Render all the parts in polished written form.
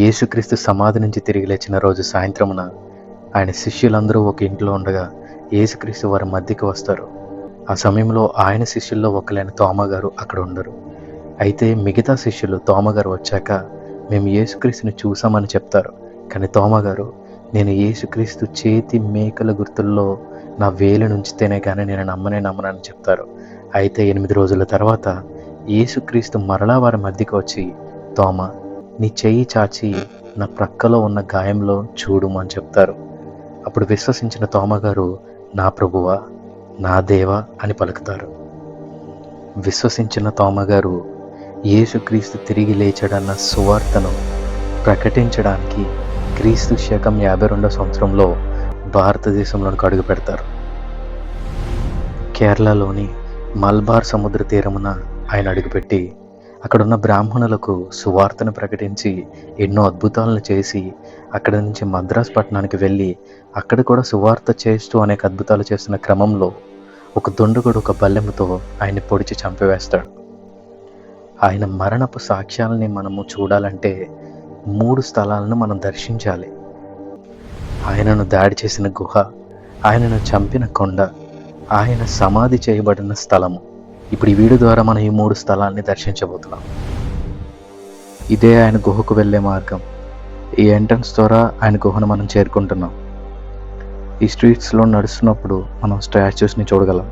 యేసుక్రీస్తు సమాధి నుంచి తిరిగి లేచిన రోజు సాయంత్రమున ఆయన శిష్యులందరూ ఒక ఇంట్లో ఉండగా యేసుక్రీస్తు వారి మధ్యకి వస్తారు. ఆ సమయంలో ఆయన శిష్యుల్లో ఒకలైన తోమగారు అక్కడ ఉండరు. అయితే మిగతా శిష్యులు తోమగారు వచ్చాక మేము యేసుక్రీస్తుని చూసామని చెప్తారు. కానీ తోమగారు, నేను యేసుక్రీస్తు చేతి మేకల గుర్తుల్లో నా వేలు నుంచితేనే కానీ నేను నమ్మనని చెప్తారు. అయితే 8 రోజుల తర్వాత యేసుక్రీస్తు మరలా వారి మధ్యకి వచ్చి, తోమ, నీ చెయ్యి చాచి నా ప్రక్కలో ఉన్న గాయంలో చూడుము అని చెప్తారు. అప్పుడు విశ్వసించిన తోమగారు, నా ప్రభువా, నా దేవా అని పలుకుతారు. విశ్వసించిన తోమగారు యేసుక్రీస్తు తిరిగి లేచాడన్న సువార్తను ప్రకటించడానికి క్రీస్తు శకం 52వ సంవత్సరంలో భారతదేశంలోనికి అడుగు పెడతారు. కేరళలోని మల్బార్ సముద్ర తీరమున ఆయన అడుగుపెట్టి అక్కడున్న బ్రాహ్మణులకు సువార్తను ప్రకటించి ఎన్నో అద్భుతాలను చేసి అక్కడి నుంచి మద్రాస్ పట్టణానికి వెళ్ళి అక్కడ కూడా సువార్త చేస్తూ అనేక అద్భుతాలు చేస్తున్న క్రమంలో ఒక దుండగుడు ఒక బల్లెముతో ఆయన్ని పొడిచి చంపివేస్తాడు. ఆయన మరణపు సాక్ష్యాలని మనము చూడాలంటే 3 స్థలాలను మనం దర్శించాలి. ఆయనను దాడి చేసిన గుహ, ఆయనను చంపిన కొండ, ఆయన సమాధి చేయబడిన స్థలము. ఇప్పుడు ఈ వీడియో ద్వారా మనం ఈ 3 స్థలాన్ని దర్శించబోతున్నాం. ఇదే ఆయన గుహకు వెళ్ళే మార్గం. ఈ ఎంట్రన్స్ ద్వారా ఆయన గుహను మనం చేరుకుంటున్నాం. ఈ స్ట్రీట్స్లో నడుస్తున్నప్పుడు మనం స్టాచ్యూస్ని చూడగలం.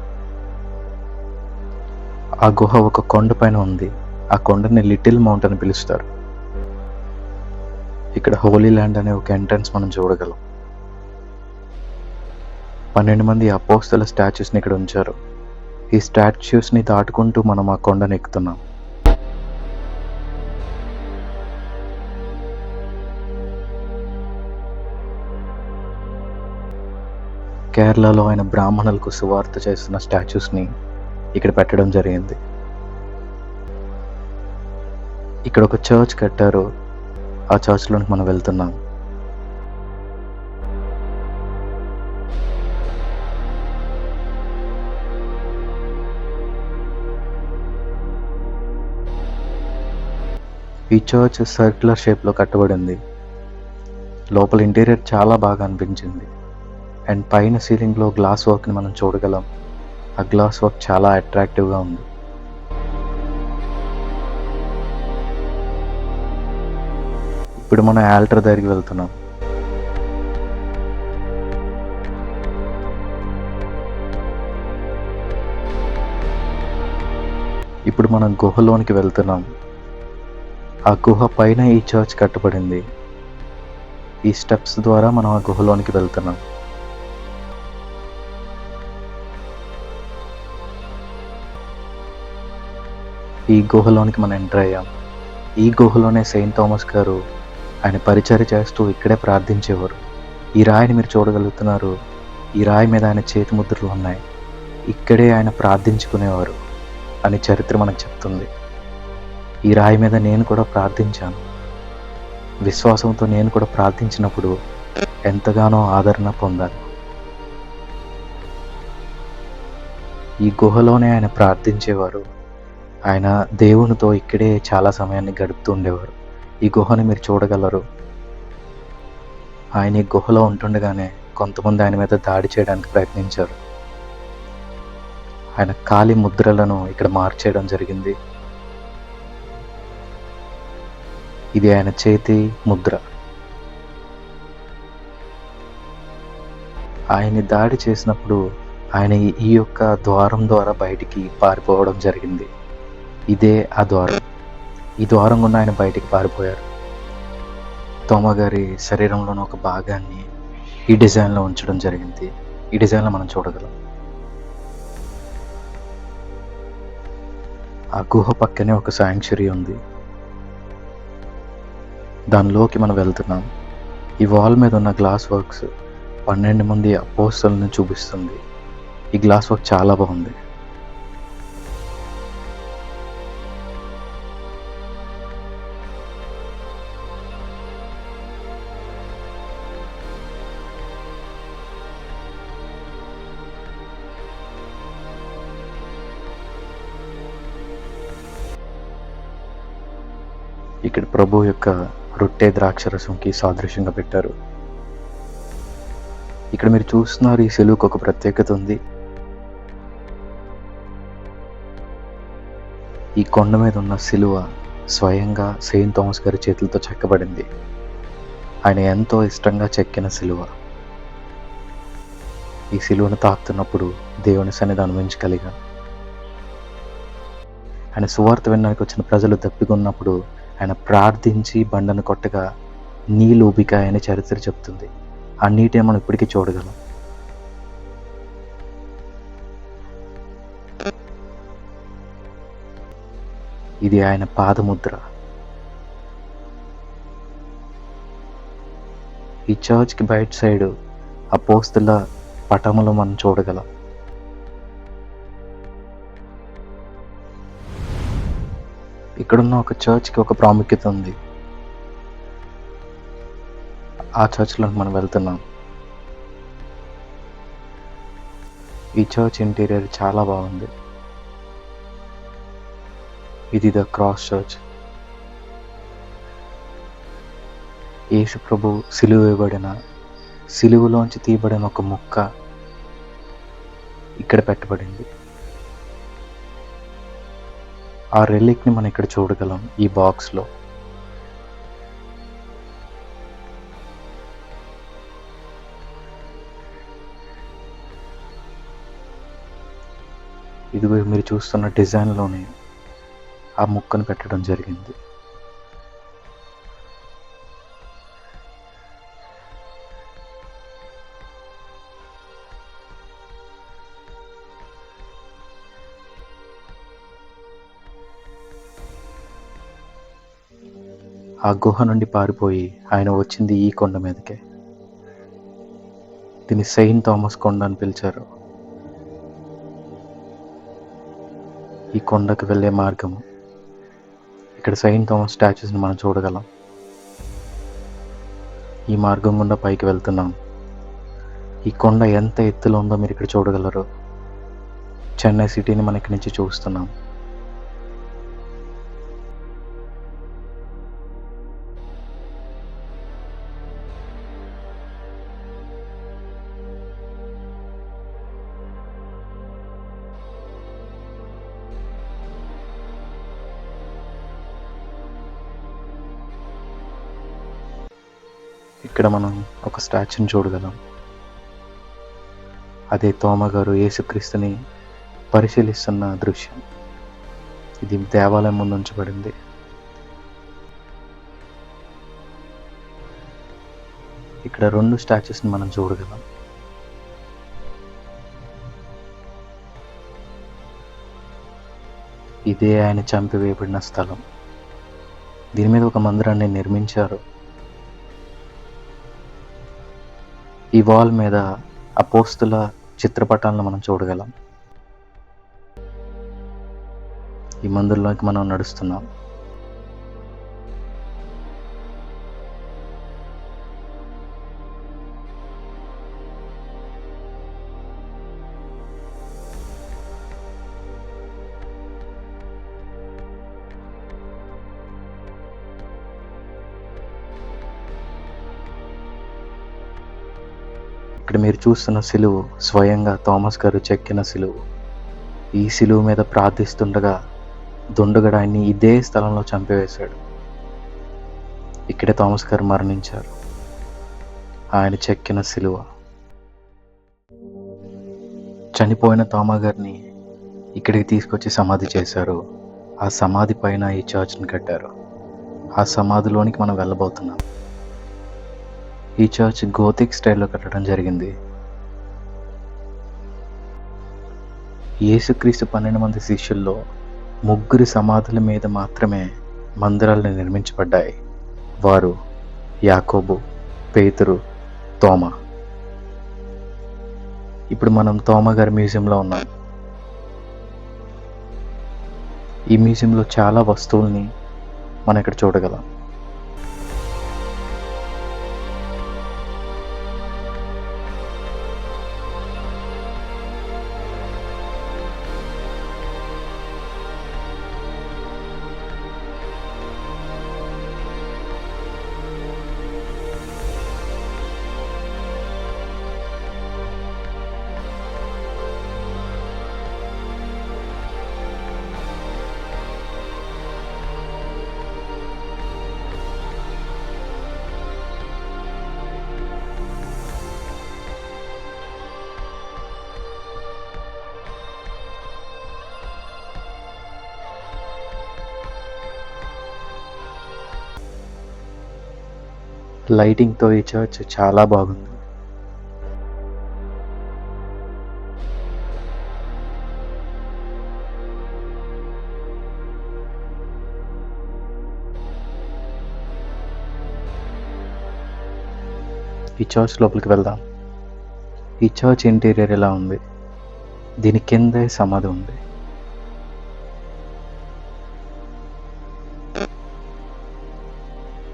ఆ గుహ ఒక కొండ పైన ఉంది. ఆ కొండని లిటిల్ మౌంట్ అని పిలుస్తారు. ఇక్కడ హోలీ ల్యాండ్ అనే ఒక ఎంట్రన్స్ మనం చూడగలం. 12 మంది అపోస్తల స్టాచ్యూస్ని ఇక్కడ ఉంచారు. ఈ స్టాచ్యూస్ని దాటుకుంటూ మనం ఆ కొండను ఎక్కుతున్నాం. కేరళలో ఆయన బ్రాహ్మణులకు సువార్త చేస్తున్న స్టాచ్యూస్ని ఇక్కడ పెట్టడం జరిగింది. ఇక్కడ ఒక చర్చ్ కట్టారు. ఆ చర్చ్లోనికి మనం వెళ్తున్నాం. ఈ చర్చ్ సర్క్యులర్ షేప్లో కట్టబడింది. లోపల ఇంటీరియర్ చాలా బాగా అనిపించింది. అండ్ పైన సీలింగ్లో గ్లాస్ వర్క్ని మనం చూడగలం. ఆ గ్లాస్ వర్క్ చాలా అట్రాక్టివ్గా ఉంది. ఇప్పుడు మనం ఆల్టర్ దగ్గరికి వెళ్తున్నాం. ఇప్పుడు మనం గుహలోనికి వెళ్తున్నాం. ఆ గుహ పైన ఈ చర్చ్ కట్టబడింది. ఈ స్టెప్స్ ద్వారా మనం ఆ గుహలోనికి వెళ్తున్నాం. ఈ గుహలోనికి మనం ఎంటర్ అయ్యాం. ఈ గుహలోనే సెయింట్ థామస్ గారు ఆయన పరిచర్య చేస్తూ ఇక్కడే ప్రార్థించేవారు. ఈ రాయిని మీరు చూడగలుగుతున్నారు. ఈ రాయి మీద ఆయన చేతి ముద్రలు ఉన్నాయి. ఇక్కడే ఆయన ప్రార్థించుకునేవారు అని చరిత్ర మనకు చెప్తుంది. ఈ రాయి మీద నేను కూడా ప్రార్థించాను. విశ్వాసంతో నేను కూడా ప్రార్థించినప్పుడు ఎంతగానో ఆదరణ పొందాను. ఈ గుహలోనే ఆయన ప్రార్థించేవారు. ఆయన దేవునితో ఇక్కడే చాలా సమయాన్ని గడుపుతూ ఉండేవారు. ఈ గుహని మీరు చూడగలరు. ఆయన ఈ గుహలో ఉంటుండగానే కొంతమంది ఆయన మీద దాడి చేయడానికి ప్రయత్నించారు. ఆయన కాలి ముద్రలను ఇక్కడ మార్చేయడం జరిగింది. ఇది ఆయన చేతి ముద్ర. ఆయన్ని దాడి చేసినప్పుడు ఆయన ఈ యొక్క ద్వారం ద్వారా బయటికి పారిపోవడం జరిగింది. ఇదే ఆ ద్వారం. ఈ ద్వారం గుండా ఆయన బయటికి పారిపోయారు. తోమగారి శరీరంలోని ఒక భాగాన్ని ఈ డిజైన్లో ఉంచడం జరిగింది. ఈ డిజైన్లో మనం చూడగలం. ఆ గుహ పక్కనే ఒక శాంక్చురీ ఉంది. దానిలోకి మనం వెళ్తున్నాం. ఈ వాల్ మీద ఉన్న గ్లాస్ వర్క్స్ 12 మంది అపోస్తలులను చూపిస్తుంది. ఈ గ్లాస్ వర్క్ చాలా బాగుంది. ఇక్కడ ప్రభు యొక్క రొట్టె ద్రాక్షరసంకి సాదృశ్యంగా పెట్టారు. ఇక్కడ మీరు చూస్తున్నారు, ఈ సిలువకు ఒక ప్రత్యేకత ఉంది. ఈ కొండ మీద ఉన్న సిలువ స్వయంగా సెయింట్ థామస్ గారి చేతులతో చెక్కబడింది. ఆయన ఎంతో ఇష్టంగా చెక్కిన సిలువ. ఈ సిలువను తాకుతున్నప్పుడు దేవుని సన్నిధి అనుభవించగలిగాను. ఆయన సువార్త వినడానికి వచ్చిన ప్రజలు దప్పికొన్నప్పుడు ఆయన ప్రార్థించి బండను కొట్టగా నీళ్ళు ఉబికాయని చరిత్ర చెప్తుంది. ఆ నీటిని మనం ఇప్పటికీ చూడగలం. ఇది ఆయన పాదముద్ర. ఈ చర్చ్కి బయట సైడ్ అపోస్తల పటములు మనం చూడగలం. ఇక్కడున్న ఒక చర్చ్కి ఒక ప్రాముఖ్యత ఉంది. ఆ చర్చ్లోకి మనం వెళ్తున్నాం. ఈ చర్చ్ ఇంటీరియర్ చాలా బాగుంది. ఇది ద క్రాస్ చర్చ్. యేసు ప్రభు సిలువ వేయబడిన, సిలువలోంచి తీయబడిన ఒక ముక్క ఇక్కడ పెట్టబడింది. ఆ రెలిక్ని మనం ఇక్కడ చూడగలం ఈ బాక్స్లో. ఇది మీరు చూస్తున్న డిజైన్లోనే ఆ ముక్కను పెట్టడం జరిగింది. ఆ గుహ నుండి పారిపోయి ఆయన వచ్చింది ఈ కొండ మీదకే. దీన్ని సెయింట్ థామస్ కొండ అని పిలిచారు. ఈ కొండకు వెళ్ళే మార్గము. ఇక్కడ సెయింట్ థామస్ స్టాచ్యూస్ని మనం చూడగలం. ఈ మార్గం గుండా పైకి వెళ్తున్నాం. ఈ కొండ ఎంత ఎత్తులో ఉందో మీరు ఇక్కడ చూడగలరు. చెన్నై సిటీని మనం ఇక్కడి నుంచి చూస్తున్నాం. ఇక్కడ మనం ఒక స్టాచ్యూని చూడగలం. అదే తోమ గారు యేసుక్రీస్తుని పరిశీలిస్తున్న దృశ్యం. ఇది దేవాలయం ముందు ఉంచబడింది. ఇక్కడ 2 స్టాచ్యూస్ని మనం చూడగలం. ఇదే ఆయన చంపివేయబడిన స్థలం. దీని మీద ఒక మందిరాన్ని నిర్మించారు. ఈ వాల్ మీద అపోస్తుల చిత్రపటాలను మనం చూడగలం. ఈ మందిరంలోకి మనం నడుస్తున్నాం. ఇక్కడ మీరు చూస్తున్న సిలువు స్వయంగా థామస్ గారు చెక్కిన సిలువు. ఈ సిలువు మీద ప్రార్థిస్తుండగా దుండగుడు ఆయన్ని ఇదే స్థలంలో చంపివేశాడు. ఇక్కడే థామస్ గారు మరణించారు. ఆయన చెక్కిన సిలువ. చనిపోయిన థామా గారిని ఇక్కడికి తీసుకొచ్చి సమాధి చేశారు. ఆ సమాధి పైన ఈ చర్చ్ని కట్టారు. ఆ సమాధిలోనికి మనం వెళ్ళబోతున్నాం. ఈ చర్చ్ గోతిక్ స్టైల్లో కట్టడం జరిగింది. యేసుక్రీస్తు 12 మంది శిష్యుల్లో 3 సమాధుల మీద మాత్రమే మందిరాలు నిర్మించబడ్డాయి. వారు యాకోబు, పేతురు, తోమా. ఇప్పుడు మనం తోమా గారి మ్యూజియంలో ఉన్నాం. ఈ మ్యూజియంలో చాలా వస్తువుల్ని మనం ఇక్కడ చూడగలం. లైటింగ్తో ఈ చర్చ్ చాలా బాగుంది. ఈ చర్చ్ లోపలికి వెళ్దాం. ఈ చర్చ్ ఇంటీరియర్ ఎలా ఉంది? దీని కిందే సమాధి ఉంది.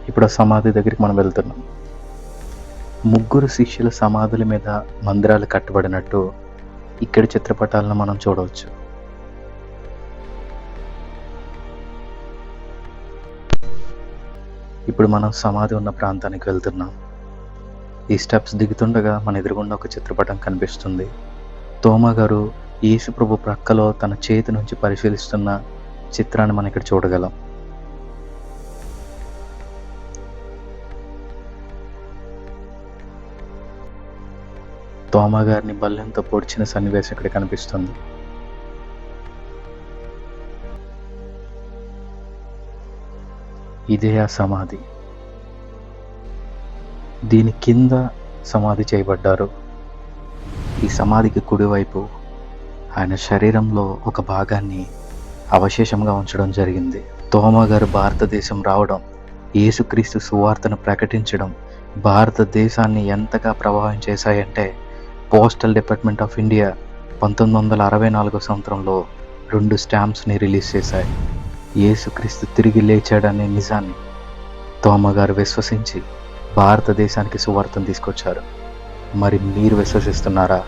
ఇప్పుడు ఆ సమాధి దగ్గరికి మనం వెళ్తున్నాం. ముగ్గురు శిష్యుల సమాధుల మీద మందిరాలు కట్టబడినట్టు ఇక్కడి చిత్రపటాలను మనం చూడవచ్చు. ఇప్పుడు మనం సమాధి ఉన్న ప్రాంతానికి వెళ్తున్నాం. ఈ స్టెప్స్ దిగుతుండగా మన ఎదురుగుండా ఒక చిత్రపటం కనిపిస్తుంది. తోమా గారు యేసు ప్రభు ప్రక్కలో తన చేతి నుంచి పరిశీలిస్తున్న చిత్రాన్ని మనం ఇక్కడ చూడగలం. తోమా గారిని బల్లెంతో పొడిచిన సన్నివేశం ఇక్కడ కనిపిస్తుంది. ఇదే ఆ సమాధి. దీని కింద సమాధి చేయబడ్డారు. ఈ సమాధికి కుడివైపు ఆయన శరీరంలో ఒక భాగాన్ని అవశేషంగా ఉంచడం జరిగింది. తోమా గారు భారతదేశం రావడం, యేసుక్రీస్తు సువార్తను ప్రకటించడం భారతదేశాన్ని ఎంతగా ప్రభావం చేశాయంటే, పోస్టల్ డిపార్ట్మెంట్ ఆఫ్ ఇండియా 1964 సంవత్సరంలో 2 స్టాంప్స్ని రిలీజ్ చేశాయి. యేసుక్రీస్తు తిరిగి లేచాడనే నిజాన్ని తోమా గారు విశ్వసించి భారతదేశానికి సువార్తను తీసుకొచ్చారు. మరి మీరు విశ్వసిస్తున్నారా?